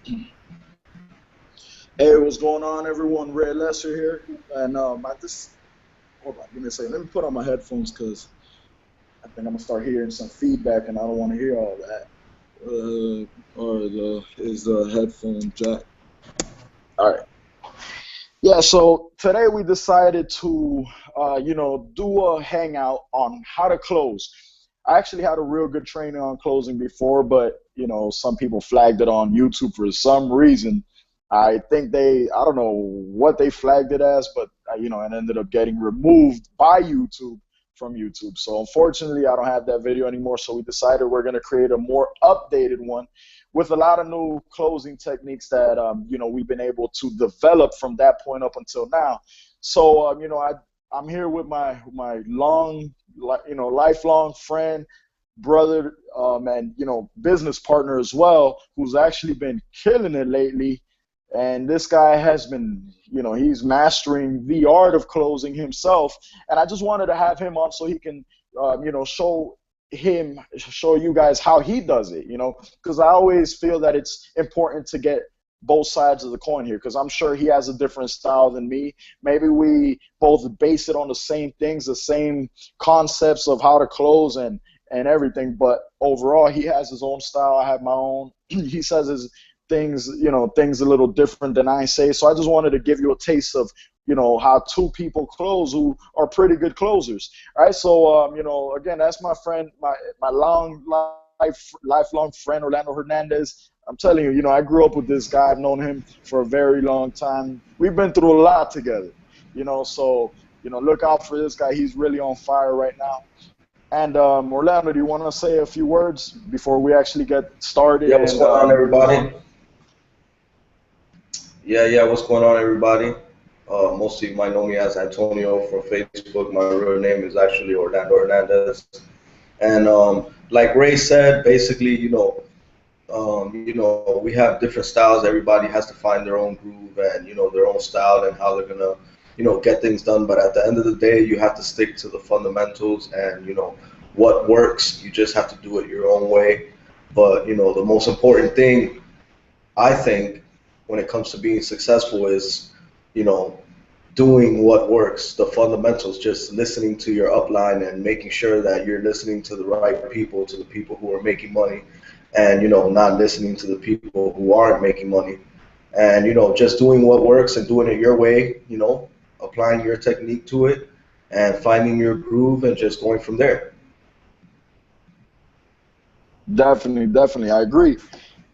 Hey, what's going on, everyone? Red Lesser here, and I just hold on. Give me a second. Let me put on my headphones because I think I'm gonna start hearing some feedback, and I don't want to hear all that. Or the is the headphone jack? All right. Yeah. So today we decided to, do a hangout on how to close. I actually had a real good training on closing before, but some people flagged it on YouTube for some reason. I think I don't know what they flagged it as, but it ended up getting removed by YouTube from YouTube. So unfortunately, I don't have that video anymore. So we decided we're going to create a more updated one with a lot of new closing techniques that we've been able to develop from that point up until now. So I'm here with my lifelong friend, brother, and business partner as well, who's actually been killing it lately. And this guy has been, he's mastering the art of closing himself. And I just wanted to have him on so he can, show you guys how he does it. Because I always feel that it's important to get both sides of the coin here, because I'm sure he has a different style than me. Maybe we both base it on the same things, the same concepts of how to close and everything, but overall he has his own style. I have my own. He says his things a little different than I say. So I just wanted to give you a taste of how two people close who are pretty good closers. All right. So again, that's my friend, my lifelong friend, Orlando Hernandez. I'm telling you, I grew up with this guy. I've known him for a very long time. We've been through a lot together. So look out for this guy. He's really on fire right now. And Orlando, do you want to say a few words before we actually get started Yeah, what's and going on, move everybody? on? Yeah, what's going on, everybody? Most of you might know me as Antonio from Facebook. My real name is actually Orlando Hernandez. And like Ray said, basically, we have different styles. Everybody has to find their own groove and their own style and how they're gonna, get things done. But at the end of the day, you have to stick to the fundamentals and what works. You just have to do it your own way. But the most important thing I think when it comes to being successful is, you know, doing what works, the fundamentals, just listening to your upline and making sure that you're listening to the right people, to the people who are making money, and not listening to the people who aren't making money. And just doing what works and doing it your way, applying your technique to it and finding your groove and just going from there. Definitely, definitely, I agree.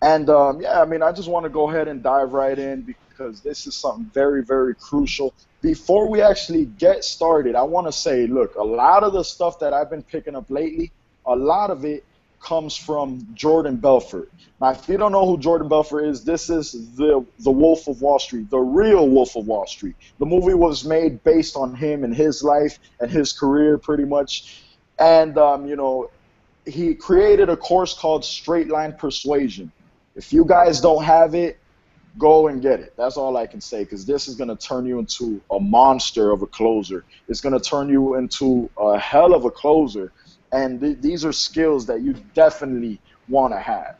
And yeah, I mean, I just want to go ahead and dive right in because this is something very, very crucial. Before we actually get started, I want to say, look, a lot of the stuff that I've been picking up lately, a lot of it comes from Jordan Belfort. Now, if you don't know who Jordan Belfort is, this is the Wolf of Wall Street, the real Wolf of Wall Street. The movie was made based on him and his life and his career, pretty much. And he created a course called Straight Line Persuasion. If you guys don't have it, go and get it. That's all I can say, because this is going to turn you into a monster of a closer. It's going to turn you into a hell of a closer. And these are skills that you definitely want to have.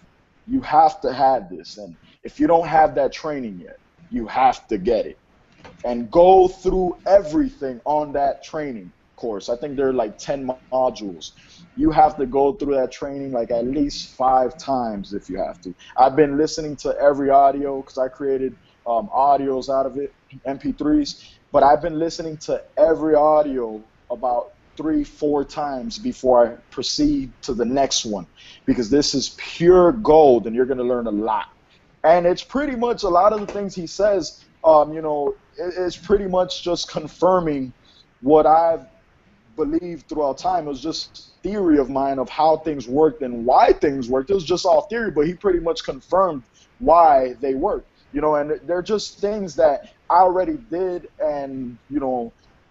You have to have this. And if you don't have that training yet, you have to get it and go through everything on that training course. I think there are like 10 modules. You have to go through that training like at least 5 times if you have to. I've been listening to every audio because I created audios out of it, MP3s, but I've been listening to every audio about 3, 4 times before I proceed to the next one, because this is pure gold and you're going to learn a lot. And it's pretty much a lot of the things he says, it's pretty much just confirming what I've believed throughout time. It was just theory of mine of how things worked and why things worked. It was just all theory, but he pretty much confirmed why they worked. And they're just things that I already did, and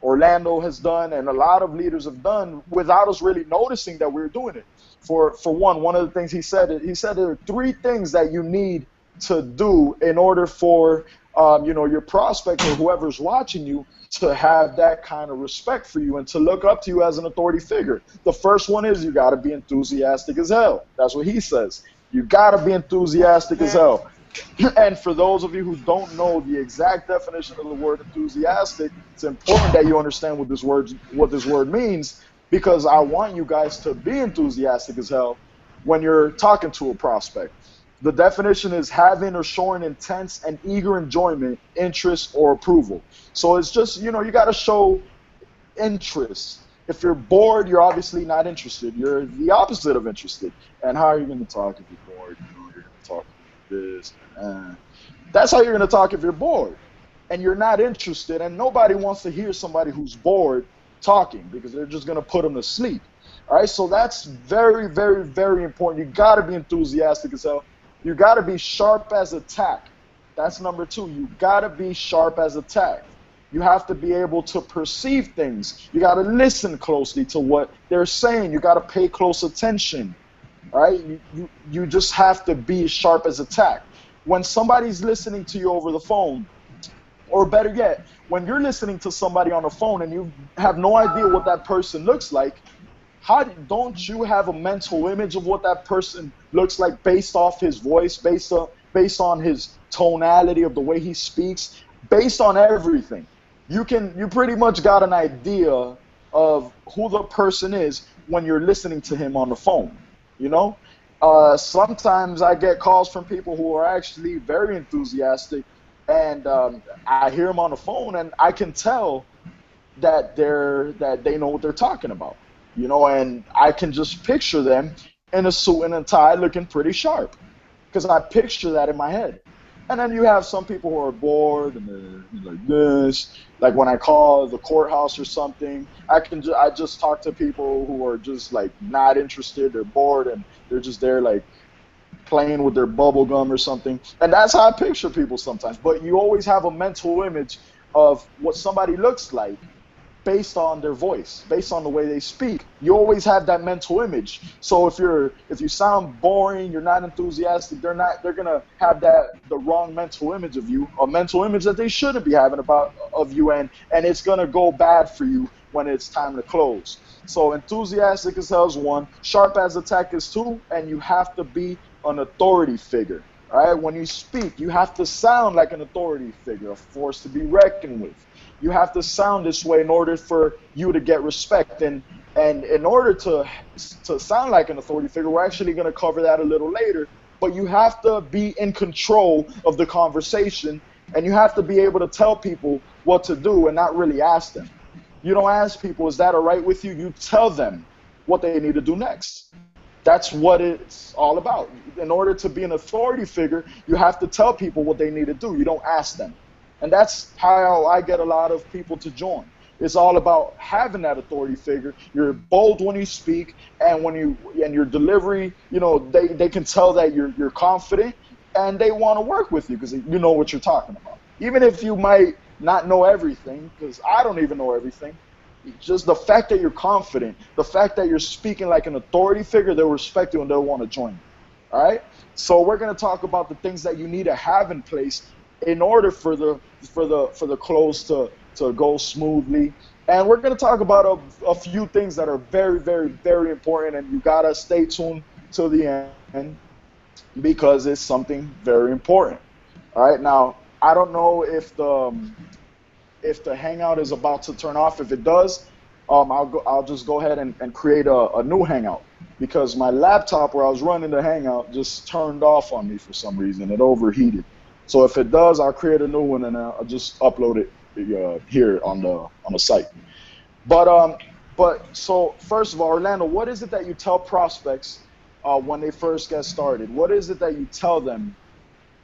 Orlando has done, and a lot of leaders have done without us really noticing that we are doing it. For one of the things he said there are 3 things that you need to do in order for your prospect or whoever's watching you to have that kind of respect for you and to look up to you as an authority figure. The first one is you got to be enthusiastic as hell. That's what he says. You got to be enthusiastic as hell. And for those of you who don't know the exact definition of the word enthusiastic, it's important that you understand what this word means, because I want you guys to be enthusiastic as hell when you're talking to a prospect. The definition is having or showing intense and eager enjoyment, interest, or approval. So it's just, you got to show interest. If you're bored, you're obviously not interested. You're the opposite of interested. And how are you going to talk if you're bored? You're going to talk like this. That's how you're going to talk if you're bored. And you're not interested. And nobody wants to hear somebody who's bored talking, because they're just going to put them to sleep. All right. So that's very, very, very important. You got to be enthusiastic as hell. You got to be sharp as a tack. That's number two. You got to be sharp as a tack. You have to be able to perceive things. You got to listen closely to what they're saying. You got to pay close attention. All right? You just have to be sharp as a tack. When somebody's listening to you over the phone, or better yet, when you're listening to somebody on the phone and you have no idea what that person looks like, don't you have a mental image of what that person looks like based off his voice, based on his tonality of the way he speaks, based on everything? You pretty much got an idea of who the person is when you're listening to him on the phone. Sometimes I get calls from people who are actually very enthusiastic, and I hear them on the phone, and I can tell that they know what they're talking about. And I can just picture them in a suit and a tie, looking pretty sharp, because I picture that in my head. And then you have some people who are bored and they're like this. Like when I call the courthouse or something, I just talk to people who are just like not interested. They're bored and they're just there like playing with their bubble gum or something. And that's how I picture people sometimes. But you always have a mental image of what somebody looks like based on their voice, based on the way they speak. You always have that mental image. So if you sound boring, you're not enthusiastic, they're gonna have the wrong mental image of you, a mental image that they shouldn't be having of you, and it's gonna go bad for you when it's time to close. So enthusiastic as hell is one, sharp as a tack is two, and you have to be an authority figure. All right, when you speak, you have to sound like an authority figure, a force to be reckoned with. You have to sound this way in order for you to get respect. And in order to sound like an authority figure, we're actually going to cover that a little later, but you have to be in control of the conversation, and you have to be able to tell people what to do and not really ask them. You don't ask people, is that all right with you? You tell them what they need to do next. That's what it's all about. In order to be an authority figure, you have to tell people what they need to do. You don't ask them. And that's how I get a lot of people to join. It's all about having that authority figure. You're bold when you speak, and your delivery, they can tell that you're confident, and they want to work with you because you know what you're talking about. Even if you might not know everything, because I don't even know everything, just the fact that you're confident, the fact that you're speaking like an authority figure, they'll respect you and they'll want to join you. All right? So we're going to talk about the things that you need to have in place in order for the close to go smoothly. And we're going to talk about a few things that are very, very, very important, and you got to stay tuned till the end because it's something very important. All right? Now, I don't know if the Hangout is about to turn off. If it does, I'll just go ahead and create a new Hangout, because my laptop where I was running the Hangout just turned off on me for some reason. It overheated. So if it does, I'll create a new one and I'll just upload it here on the site. But so first of all, Orlando, what is it that you tell prospects when they first get started? What is it that you tell them?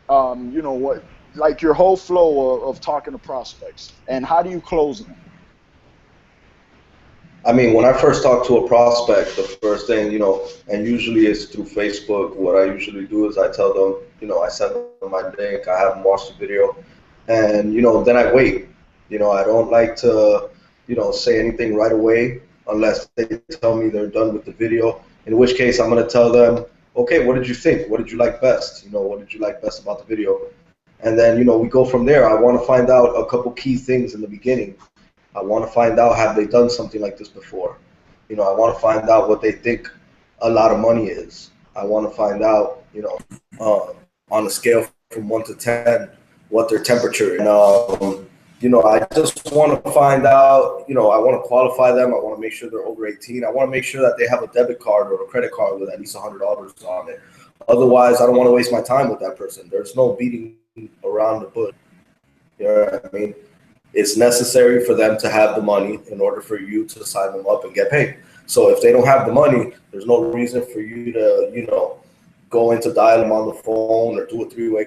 What, like your whole flow of talking to prospects, and how do you close them? I mean, when I first talk to a prospect, the first thing, and usually it's through Facebook, what I usually do is I tell them, I send them my link, I have them watch the video, and, then I wait. I don't like to, say anything right away unless they tell me they're done with the video, in which case I'm going to tell them, okay, what did you think? What did you like best? What did you like best about the video? And then, we go from there. I want to find out a couple key things in the beginning. I want to find out, have they done something like this before? I want to find out what they think a lot of money is. I want to find out, on a scale from 1 to 10 what their temperature is. And, I just want to find out, I want to qualify them. I want to make sure they're over 18. I want to make sure that they have a debit card or a credit card with at least $100 on it. Otherwise, I don't want to waste my time with that person. There's no beating around the bush. You know what I mean? It's necessary for them to have the money in order for you to sign them up and get paid. So if they don't have the money, there's no reason for you to, go in to dial them on the phone or do a three-way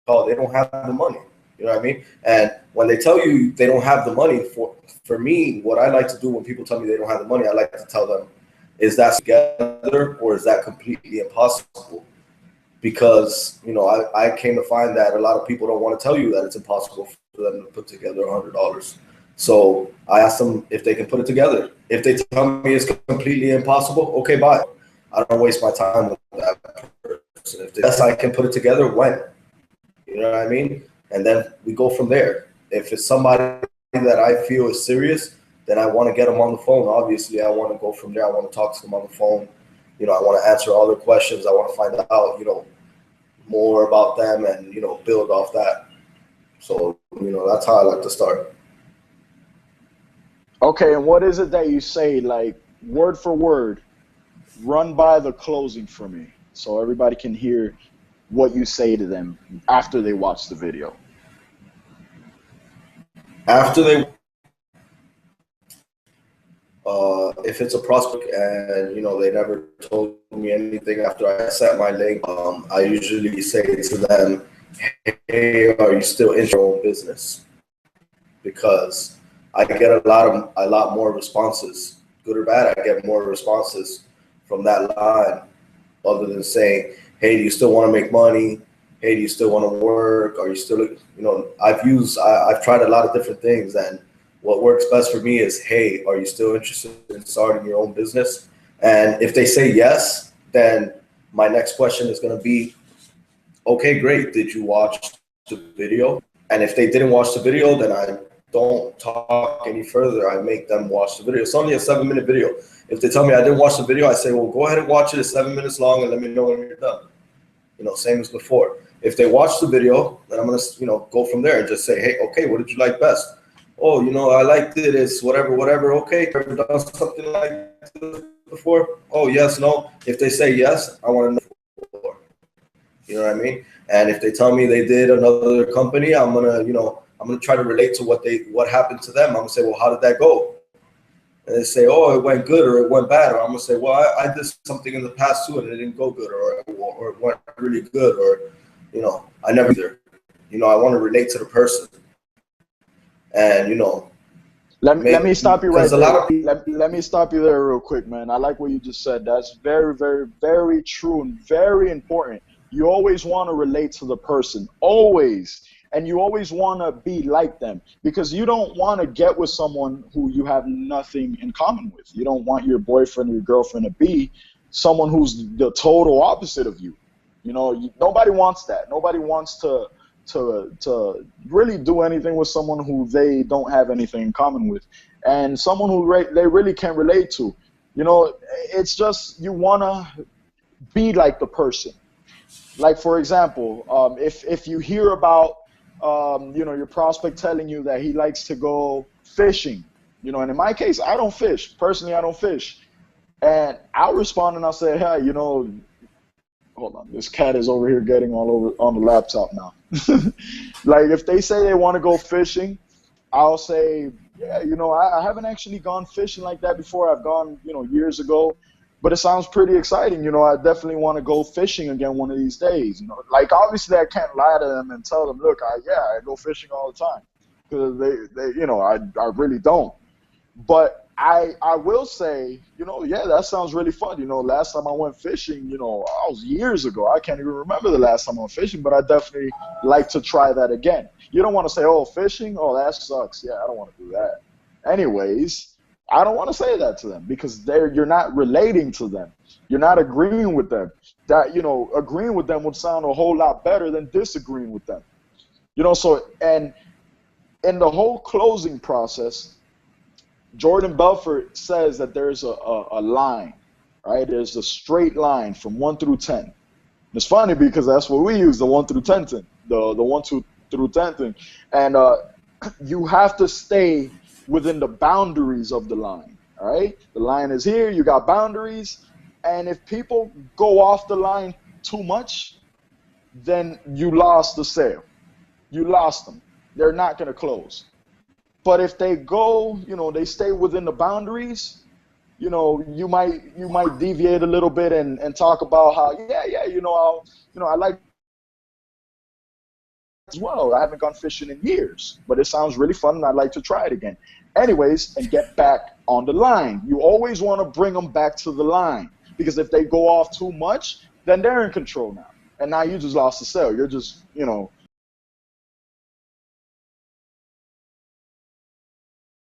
call. They don't have the money. You know what I mean? And when they tell you they don't have the money, for me, what I like to do when people tell me they don't have the money, I like to tell them, is that together or is that completely impossible? Because, I came to find that a lot of people don't want to tell you that it's impossible for them to put together $100. So I ask them if they can put it together. If they tell me it's completely impossible, okay, bye. I don't waste my time with that person. If yes, I can put it together, when? You know what I mean? And then we go from there. If it's somebody that I feel is serious, then I want to get them on the phone. Obviously, I want to go from there. I want to talk to them on the phone. I want to answer all their questions. I want to find out, more about them and, build off that. So, that's how I like to start. Okay, and what is it that you say, like, word for word, run by the closing for me so everybody can hear what you say to them after they watch the video? After they, if it's a prospect and, they never told me anything after I set my link, I usually say to them, hey, are you still in your own business? Because I get a lot more responses, good or bad. I get more responses from that line other than saying, hey, do you still want to make money? Hey, do you still want to work? Are you still, I've tried a lot of different things, and what works best for me is, hey, are you still interested in starting your own business? And if they say yes, then my next question is going to be, okay, great. Did you watch the video? And if they didn't watch the video, then I don't talk any further. I make them watch the video. It's only a 7-minute video. If they tell me I didn't watch the video, I say, well, go ahead and watch it. It's 7 minutes long and let me know when you're done. Same as before. If they watch the video, then I'm going to, go from there and just say, hey, okay, what did you like best? Oh, I liked it. It's whatever. Okay. Ever done something like this before? Oh, yes, no. If they say yes, I want to know before. You know what I mean? And if they tell me they did another company, I'm gonna try to relate to what happened to them. I'm gonna say, well, how did that go? And they say, oh, it went good or it went bad. Or I'm gonna say, well, I did something in the past too and it didn't go good, or it went really good, or I never either. I want to relate to the person. And let me stop you right there. Let me stop you there real quick, man. I like what you just said. That's very, very, very true and very important. You always want to relate to the person, always. And you always want to be like them, because you don't want to get with someone who you have nothing in common with. You don't want your boyfriend or your girlfriend to be someone who's the total opposite of you. Nobody wants that. Nobody wants to really do anything with someone who they don't have anything in common with, and someone who they really can relate to. It's just, you want to be like the person. Like, for example, if you hear about your prospect telling you that he likes to go fishing, and in my case, I don't fish. Personally, I don't fish. And I'll respond and I'll say, hey, hold on, this cat is over here getting all over on the laptop now. Like, if they say they want to go fishing, I'll say, yeah, I haven't actually gone fishing like that before. I've gone, years ago. But it sounds pretty exciting. I definitely want to go fishing again one of these days. Like, obviously I can't lie to them and tell them, look, I go fishing all the time, because I really don't. But I will say, yeah, that sounds really fun. Last time I went fishing, I was years ago. I can't even remember the last time I went fishing, but I definitely like to try that again. You don't want to say, oh, fishing? Oh, that sucks. Yeah, I don't want to do that. Anyways, I don't want to say that to them, because you're not relating to them. You're not agreeing with them. That, agreeing with them would sound a whole lot better than disagreeing with them. So, and in the whole closing process, Jordan Belfort says that there's a line, right? There's a straight line from 1 through 10. It's funny because that's what we use, the 1 through 10 thing. the 1, 2 through 10 thing, and you have to stay within the boundaries of the line. All right, the line is here. You got boundaries, and if people go off the line too much, then you lost the sale. You lost them. They're not going to close. But if they go, they stay within the boundaries, you might deviate a little bit and talk about how, yeah, I like as well. I haven't gone fishing in years, but it sounds really fun and I'd like to try it again. Anyways, and get back on the line. You always want to bring them back to the line, because if they go off too much, then they're in control now. And now you just lost the sale. You're just,